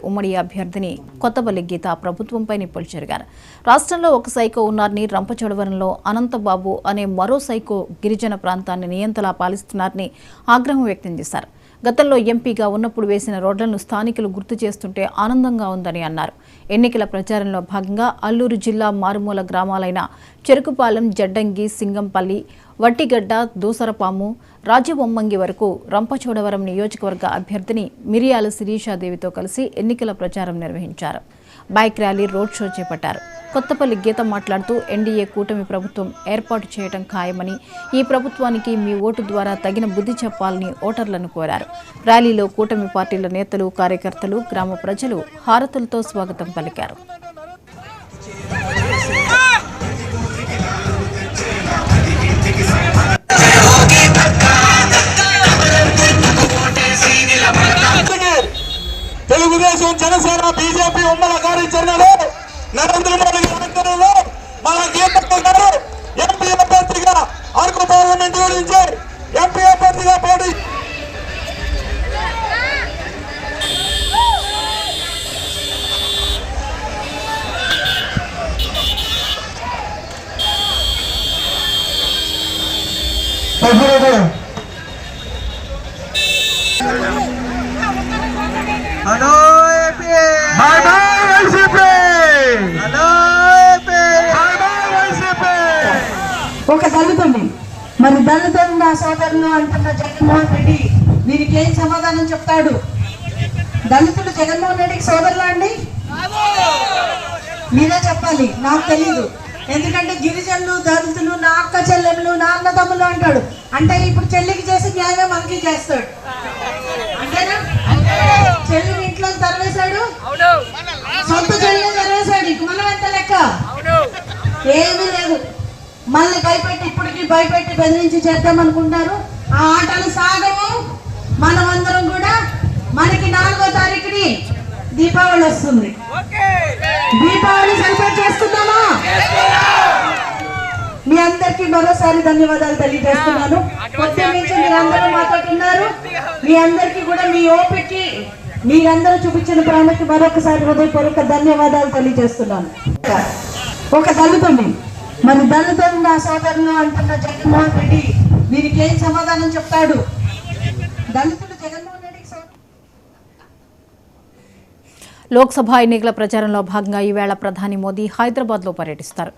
ఉమ్మడి అభ్యర్థిని కొత్తపల్లి గీత ప్రభుత్వంపై నిప్పులు చెరిగారు. రాష్ట్రంలో ఒక సైకో ఉన్నారని, రంపచోడవరంలో అనంతబాబు అనే మరో సైకో గిరిజన ప్రాంతాన్ని నియంతలా పాలిస్తున్నారని ఆగ్రహం వ్యక్తం చేశారు. గతంలో ఎంపీగా ఉన్నప్పుడు వేసిన రోడ్లను స్థానికులు గుర్తు చేస్తుంటే ఆనందంగా ఉందని అన్నారు. ఎన్నికల ప్రచారంలో భాగంగా అల్లూరు జిల్లా మారుమూల గ్రామాలైన చెరుకుపాలెం, జడ్డంగి, సింగంపల్లి, వట్టిగడ్డ, దూసరపాము, రాజబొమ్మంగి వరకు రంపచోడవరం నియోజకవర్గ అభ్యర్థిని మిరియాల శిరీషాదేవితో కలిసి ఎన్నికల ప్రచారం నిర్వహించారు. బైక్ ర్యాలీ, రోడ్ షో చేపట్టారు. కొత్తపల్లి గీత మాట్లాడుతూ ఎన్డీఏ కూటమి ప్రభుత్వం ఏర్పాటు చేయడం ఖాయమని, ఈ ప్రభుత్వానికి మీ ఓటు ద్వారా తగిన బుద్ధి చెప్పాలని ఓటర్లను కోరారు. ర్యాలీలో కూటమి పార్టీల నేతలు, కార్యకర్తలు, గ్రామ ప్రజలు హారతులతో స్వాగతం పలికారు. తెలుగుదేశం, జనసేన, బీజేపీ ఉమ్మడి కార్యాచరణలో నరేంద్ర మోడీ ఆధ్వర్యంలో మన గీతక్క గారు ఎంపీ అభ్యర్థిగా అరకు పార్లమెంట్ నుంచి ఎంపీ అభ్యర్థిగా పోటీ hello AP, by by YCP, hello AP, by by YCP. ఒక దళితుడిని మరి దళితుడు నా సోదరులు అంటున్న జగన్మోహన్ రెడ్డి వీరికి ఏం సమాధానం చెప్తాడు? దళితుడు జగన్మోహన్ రెడ్డికి సోదరులా అండి? మీరే చెప్పాలి, నాకు తెలీదు. ఎందుకంటే గిరిజనులు, దళితులు నా అక్క చెల్లెళ్ళు, నా అన్నదమ్ములు అంటాడు. అంటే ఇప్పుడు చెల్లికి చేసి న్యాయమే మనకి చేస్తాడు, అంతేనా? చెల్లిని ఇంట్లో తరివేశాడు, సొంత చెల్లి తరివేశాడు. ఇక మనం ఎంత లెక్క? ఏమీ లేదు. మళ్ళీ భయపెట్టి, ఇప్పటికి భయపెట్టి బెదిరించి చేద్దామనుకుంటారు. ఆ ఆటలు సాగము. మనమందరం కూడా మనకి 4వ తారీఖుని దీపావళి వస్తుంది. దీపావళి సెలబ్రేట్ చేసుకుందామా? మీ అందరికి మరోసారి ధన్యవాదాలు తెలియజేస్తున్నాను. పొద్దున్న నుంచి మీరందరూ మాతో ఉన్నారు. మీ అందరికీ కూడా మీ ఓపికకి మీరందరూ చూపించిన ప్రేమకి మరొకసారి హృదయపూర్వక ధన్యవాదాలు తెలియజేస్తున్నాను. ఒక దళితుడిని మరి దళితుడు నా సోదరులు అంటున్న జగన్మోహన్ రెడ్డి వీరికి ఏం సమాధానం చెప్తాడు? దళితుడు జగన్మోహన్ రెడ్డికి లోక్సభ ఎన్నికల ప్రచారంలో భాగంగా ఈవేళ ప్రధాని మోదీ హైదరాబాద్లో పర్యటిస్తారు.